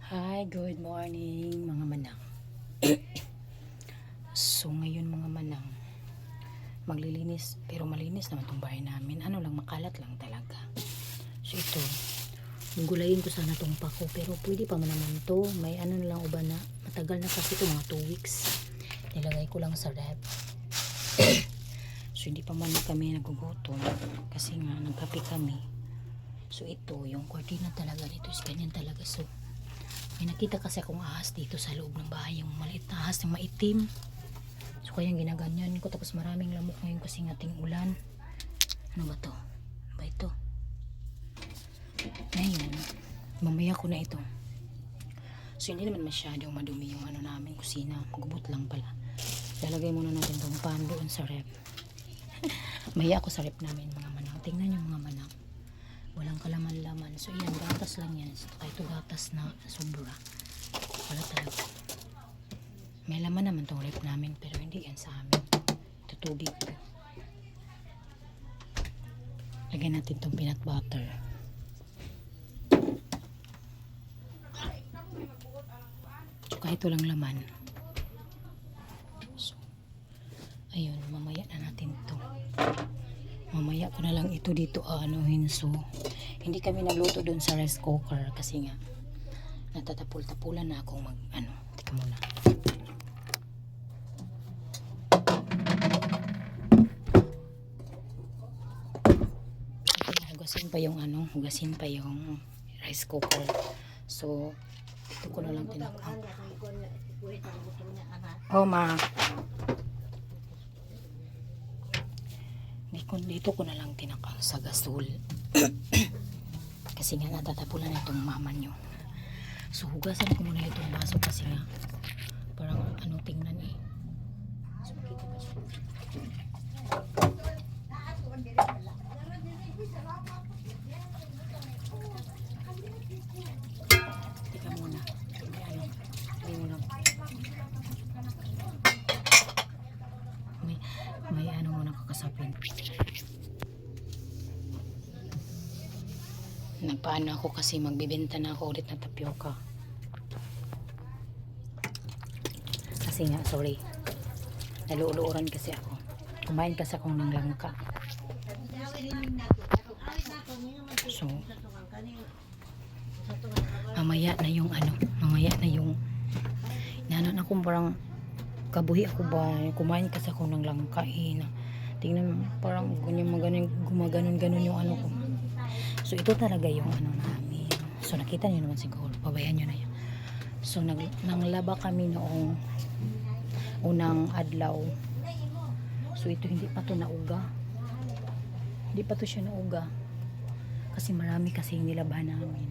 Hi, good morning mga manang. So ngayon mga manang, maglilinis pero malinis naman tong bahay namin. Ano lang, makalat lang talaga. So ito, gulayin ko sana tong pako pero pwede pa man naman to. May ano na lang uba na, matagal na kasi ito, mga 2 weeks. Nilagay ko lang sa ref. So hindi pa man kami nagugutom kasi nga nagkape kami. So ito, yung cortina talaga dito is ganyan talaga. So may nakita kasi akong ahas dito sa loob ng bahay, yung maliit na ahas na maitim. So kaya ginaganyan ko, tapos maraming lamok ngayon kasi ngating ulan. Ano ba to? Ano ba ito? Ngayon, mamaya ko na ito. So hindi naman masyadong madumi yung ano namin, kusina. Magubot lang pala. Lalagay muna natin itong pan doon sa rep. Maya ako sa rep namin mga manang. Tingnan yung mga manang. Walang kalaman-laman. So yan, gatas lang yan. So ito gatas na sobra. Wala talaga. May laman naman tong rep namin pero hindi yan sa amin. Ito tubig. Lagyan natin tong peanut butter. So kahit walang laman. So, ayun, mamaya na natin to. Mamaya ko na lang ito dito anuhin. So hindi kami nagluto doon sa rice cooker kasi nga natatapul-tapulan na akong mag ano. Tika muna. Hugasin pa yung rice cooker. So ito ko na lang tinakang. Oh ma. Dito ko na lang tinakang sa gasol. Kasi nga natatapulan na itong mama nyo. So hugasan ko muna itong baso kasi nga parang ano tingnan eh. So makita ba siya? Teka muna. May ano muna kakasapin. Nagpaano ako kasi magbibenta na ako ulit ng tapioca. Kasi nga, sorry. Naluuluuran kasi ako. Kumain kasi akong ng langka. So, mamaya na yung nanon akong parang kabuhi ako ba, kumain kasi ako ng langka tingnan parang gumaganon yung ano ko. So ito talaga yung ano namin. So nakita niyo naman siguro, pabayaan niyo na yan. So nanglaba kami noong unang adlaw. So ito hindi pa to nauga. Hindi pa to siya nauga. Kasi marami kasi nilabahan namin.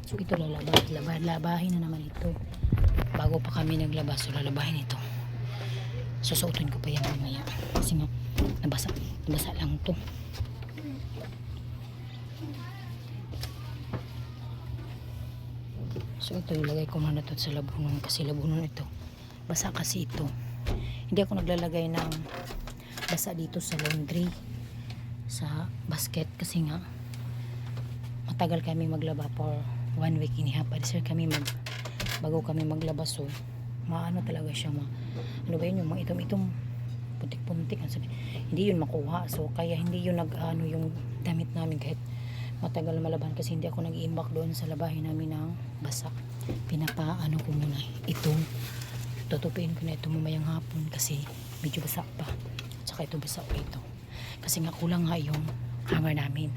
So ito labahin na naman ito. Bago pa kami naglaba, so lalabahin ito. Susuotin ko pa yan mamaya. Kasi nga, nabasa lang to. So ito, ilagay ko muna ito sa labunon. Kasi labunon ito. Basa kasi ito. Hindi ako naglalagay ng basa dito sa laundry. Sa basket. Kasi nga, matagal kami maglaba for 1 week and a half. Sir kami bago kami maglaba. So maano talaga siya ano ba yun, yung mga itom-itom puntik-puntik, hindi yun makuha. So kaya hindi yun nag-ano yung damit namin kahit matagal malaban kasi hindi ako nag-iimbak doon sa labahin namin ng basa. Pinapaano ko muna ito, tutupiin ko na ito mamayang hapon kasi medyo basa pa, tsaka ito basa pa ito kasi nga kulang nga yung hanger namin.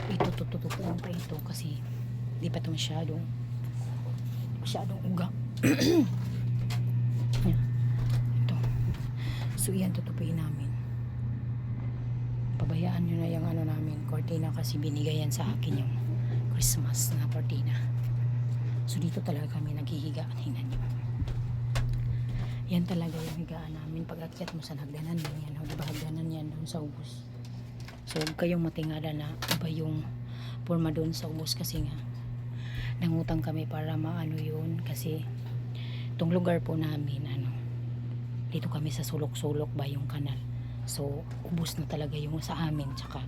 Ito tututupuan pa ito kasi di pa ito masyadong uga. Ito. So yan tutupuin namin. Pabayaan nyo na yung ano namin cortina kasi binigay yan sa akin yung Christmas na cortina. So dito talaga kami naghihiga. Tingnan nyo. Yan talaga yung higaan namin. Pag akyat mo sa hagdanan yan. Diba hagdanan yan doon sa ubos. So huwag kayong matingala na iba yung forma doon sa ubos kasi nga nangutang kami para maano yun kasi itong lugar po namin dito kami sa sulok-sulok ba yung kanal. So ubos na talaga yung sa amin, tsaka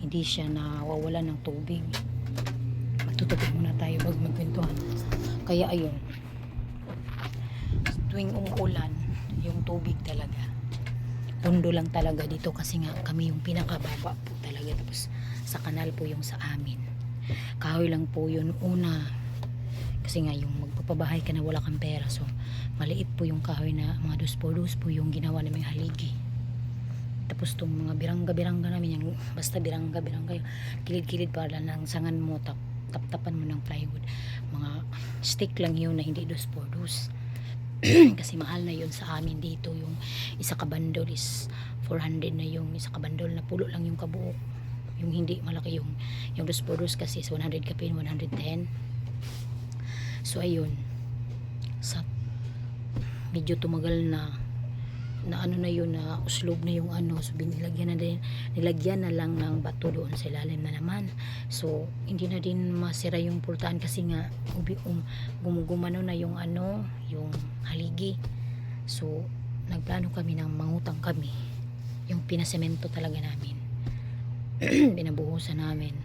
hindi hindi siya nawawalan ng tubig. Magtutubig muna tayo bago magkwentuhan. Kaya ayun, tuwing umuulan yung tubig talaga, pundo lang talaga dito kasi nga kami yung pinakababa po talaga, tapos sa kanal po yung sa amin. Kahoy lang po yun una, kasi nga yung magpapabahay ka na wala kang pera, so maliit po yung kahoy na mga 2x2 po yung ginawa naming haligi. Tapos itong mga birangga namin, yung basta birangga kilid-kilid para lang sangan mo, taptapan mo ng plywood, mga stick lang yun na hindi 2x2. Kasi mahal na yun sa amin dito. Yung isa ka bandol is 400 na, yung isa ka bandol na pulo lang yung kabuok, yung hindi malaki, yung 2x2 kasi is 100 kapin, 110. So ayun, sa medyo tumagal na ano na yun, na uslob na yung ano, so nilagyan na lang ng bato doon sa ilalim na naman. So hindi na din masira yung pultaan kasi nga gumugumano na yung ano, yung haligi. So nagplano kami ng mangutang kami, yung pinasemento talaga namin. Binabuhusan namin,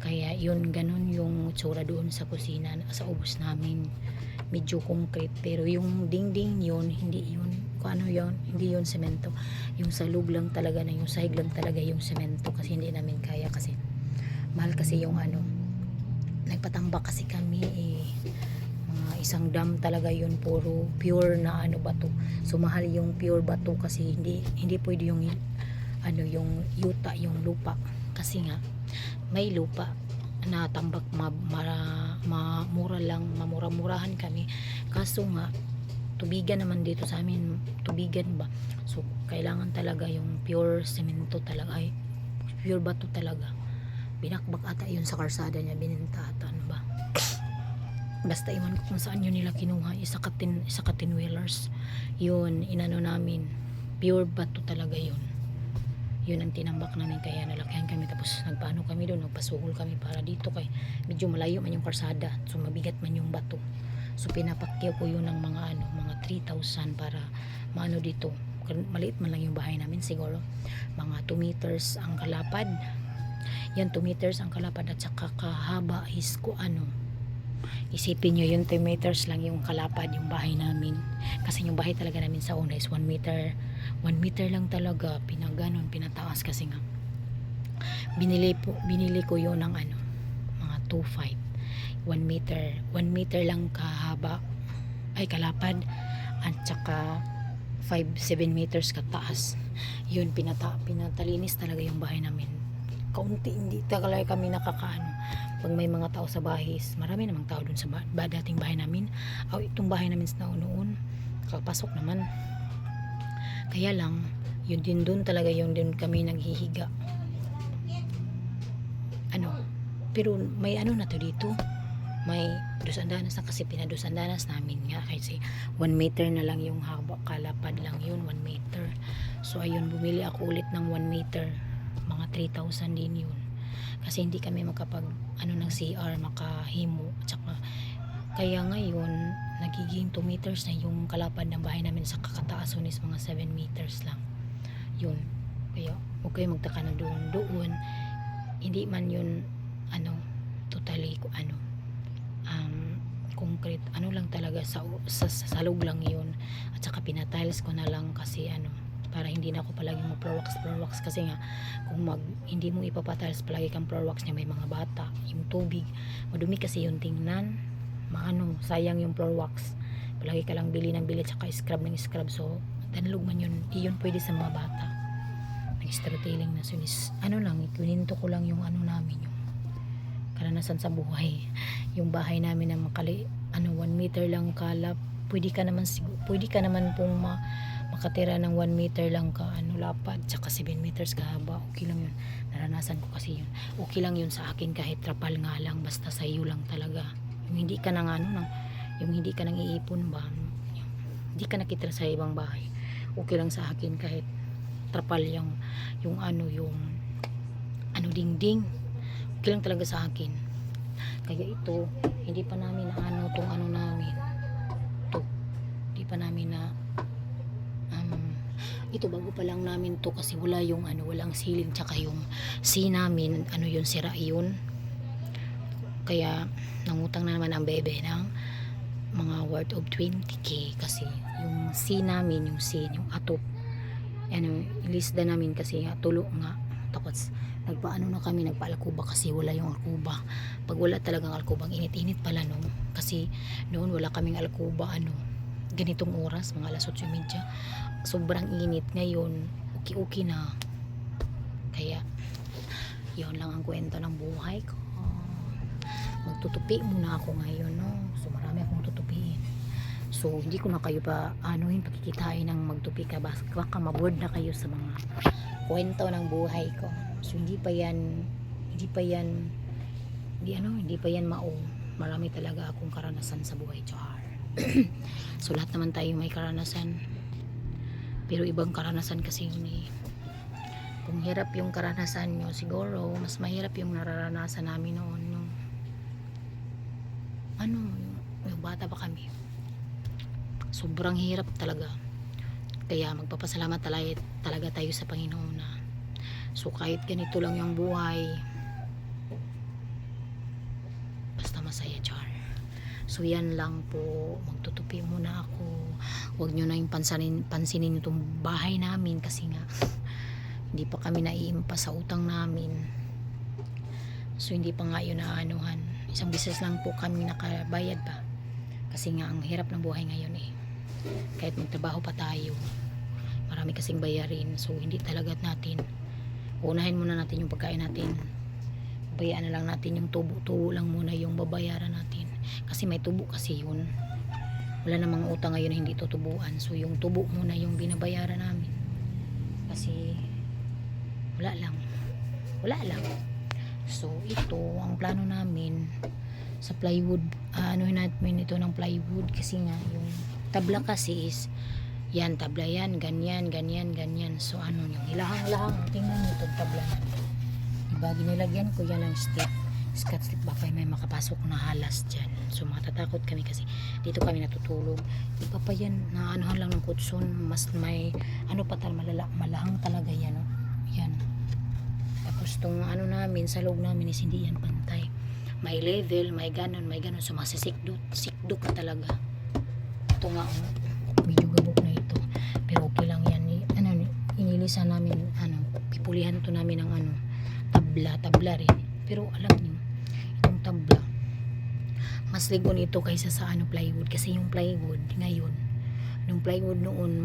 kaya yun, ganun yung tsura doon sa kusina, sa ubos namin, medyo concrete, pero yung dingding yun, hindi yun, kung ano yun, hindi yun semento, yung salub lang talaga, na yung sahig lang talaga yung semento, kasi hindi namin kaya, kasi mahal kasi yung ano, nagpatambak kasi kami mga isang dam talaga yun, puro pure na ano bato, so mahal yung pure bato, kasi hindi pwede yung ano, yung yuta, yung lupa, kasi nga may lupa na tambak, mamura-murahan kami, kaso nga tubigan naman dito sa amin, tubigan ba, so kailangan talaga yung pure semento talaga, ay pure bato talaga. Binakbak ata yun sa karsada niya, bininta ata, ano ba, basta iwan ko kung saan yun nila kinuha, isa ka 10 wheelers yun, inano namin, pure bato talaga yun ang tinambak namin, kaya nalakihan kami. Tapos nagpaano kami doon, nagpasuhol kami para dito, kay medyo malayo man yung karsada, so mabigat man yung bato, so pinapakyaw ko yun ng mga ano, mga 3,000 para maano dito, maliit man lang yung bahay namin, siguro mga 2 meters ang kalapad, yan 2 meters ang kalapad, at saka kahaba is ko ano, isipin nyo yung 2 meters lang yung kalapad yung bahay namin, kasi yung bahay talaga namin sa una is 1 meter lang talaga, pinataas, kasi nga binili ko yun ng ano, mga 2.5, 1 meter lang kahaba, ay kalapad, at saka 7 meters kataas, yun pinatalinis talaga yung bahay namin, kaunti, hindi talaga kami nakakaano. Pag may mga tao sa bahay, marami namang tao dun sa dating bahay namin, itong bahay namin sa noon, nakapasok naman, kaya lang yun din dun talaga, yung din kami naghihiga ano, pero may ano na to dito, may dusandanas na, kasi pinadusandanas namin nga, kasi 1 meter na lang yung haba, kalapad lang yun, 1 meter. So ayun, bumili ako ulit ng 1 meter, mga 3,000 din yun, kasi hindi kami makapag ano ng CR, makahimo, at saka kaya ngayon nagiging 2 meters na yung kalapad ng bahay namin, sa kakataason is mga 7 meters lang yun. Kaya okay, magtaka na doon hindi man yun ano, totally ano, concrete, ano lang talaga, sa salog lang yun, at saka pinatiles ko na lang, kasi ano, para hindi na ako palagi mo floor wax, kasi nga kung hindi mo ipapatiles palagi kang floor wax niya, may mga bata, yung tubig madumi kasi yung tingnan, maano, sayang yung floor wax, palagi ka lang bili ng bili, tsaka scrub ng scrub, so danlog man yun, iyon pwede sa mga bata, nag-storytelling na sunis, ano lang, ikuninto ko lang yung ano namin, yung karanasan sa buhay, yung bahay namin na ano, 1 meter lang kalap, pwede ka naman pong makatira ng 1 meter lang ka ano, lapad, tsaka 7 meters kahaba, okay lang yun, naranasan ko kasi yun, okay lang yun sa akin, kahit trapal nga lang, basta sa iyo lang talaga, yung hindi ka nang ano, yung hindi ka nang iipon ba, hindi ka nakitira sa ibang bahay, okay lang sa akin, kahit trapal yung ano, yung ano, dingding, okay lang talaga sa akin. Kaya ito, hindi pa namin na ano, tong ano namin to, hindi pa namin na Ito bago pa lang namin to kasi wala yung ano, walang ceiling, tsaka yung C namin, ano yun, sira yun. Kaya nangutang na naman ang bebe ng mga worth of 20k kasi yung C namin, yung C, yung atop, ano, ilista namin kasi nga, tulo nga. Tapos nagpaano na kami, nagpaalkuba kasi wala yung alkuba. Pag wala talagang alkuba, ang init-init pala no, kasi noon wala kaming alkuba, ano, ganitong oras, mga alas 8:30, sobrang init. Ngayon okay na. Kaya yun lang ang kwento ng buhay ko. Magtutupi muna ako ngayon, no, so marami akong tutupiin. So hindi ko na kayo pa anuhin, pakikitain ng magtupi ka, baka maboard na kayo sa mga kwento ng buhay ko. So hindi pa yan mao. Marami talaga akong karanasan sa buhay, char. So lahat naman tayo may karanasan, pero ibang karanasan kasi yun eh. Kung hirap yung karanasan nyo, siguro mas mahirap yung nararanasan namin noon, no? Ano, yung bata pa kami, sobrang hirap talaga. Kaya magpapasalamat talaga tayo sa Panginoon na, so kahit ganito lang yung buhay, basta masaya, char. So yan lang po, magtutupi muna ako. Huwag nyo na yung pansinin itong bahay namin kasi nga hindi pa kami naiimpa sa utang namin. So hindi pa nga yun naanuhan. Isang beses lang po kami nakabayad pa kasi nga ang hirap ng buhay ngayon eh. Kahit magtrabaho pa tayo, marami kasing bayarin. So hindi talaga natin, unahin muna natin yung pagkain natin, bayaan na lang natin yung tubo lang muna yung babayaran natin, kasi may tubo kasi yun. Wala namang utang ngayon na hindi tutubuan. So yung tubo muna yung binabayaran namin kasi wala lang. So ito ang plano namin sa plywood, anuhin natin ito ng plywood kasi nga yung tabla kasi is yan, tabla yan, ganyan. So ano yung ilahang-lahang, tingnan nyo itong tabla na diba, ginilagyan ko yan ng scotch tape, baka may makapasok na halas dyan. So matatakot kami kasi dito kami natutulog. Di pa yan, naanuhan lang ng kutson, mas may ano pa talaga, malahang talaga yan, no? Yan. Tapos itong ano namin, sa loob namin is hindi yan pantay. May level, may ganon. So masisikdo ka talaga. Ito nga, medyo gabok na ito. Pero okay lang yan. Inilisan namin, pipulihan to namin ng tabla rin. Pero alam niyo, itong tabla, mas ligon ito kaysa sa plywood. Kasi yung plywood ngayon, yung plywood noon,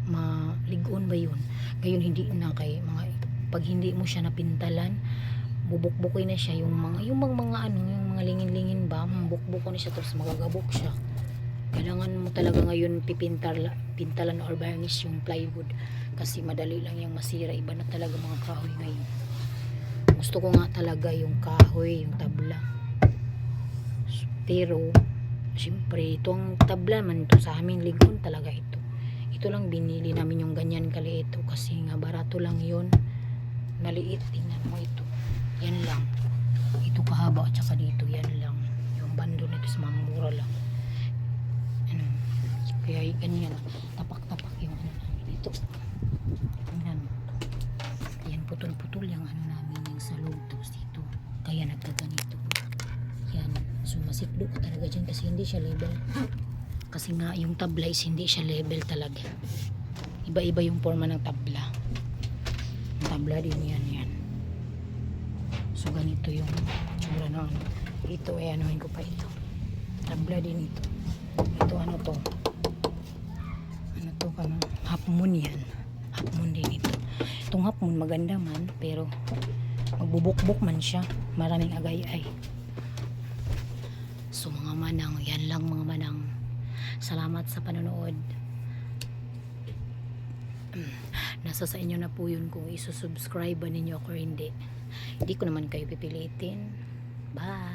maligon ba yun? Ngayon hindi na, kay pag hindi mo siya napintalan, bubuk-bukoy na siya, yung mga lingin-lingin ba, bubuk-buko na siya, tapos magagabok siya. Kailangan mo talaga ngayon pintalan or varnish yung plywood kasi madali lang yung masira. Iba na talaga mga kahoy ngayon. Gusto ko nga talaga yung kahoy, yung tabla, pero siyempre itong tabla man ito sa amin, ligon talaga ito lang binili namin, yung ganyan kaliit ito kasi nga barato lang yun, maliit. Tingnan mo ito, yan lang, ito kahaba at saka dito yan lang yung bando nito, sa mamura lang. Kaya ganyan, tapak-tapak yung namin ito. Tingnan mo, yan, putol-putol yung namin yung sa loob, tapos dito kaya nagkaganito yan. So masikdo ka talaga dyan kasi hindi siya level, kasi nga yung tabla is hindi siya level talaga. Iba-iba yung forma ng tabla. Yung tabla din yan. So ganito yung tsura na ito ay anuhin ko pa ito. Tabla din ito. Ito to half moon yan. Half moon din ito. Itong half moon maganda man, pero magbubukbok man siya. Maraming agay-ay. So mga manang, yan lang mga manang. Salamat sa panonood. Nasa sa inyo na po yun kung isusubscribe ba ninyo ako or hindi. Hindi ko naman kayo pipilitin. Bye!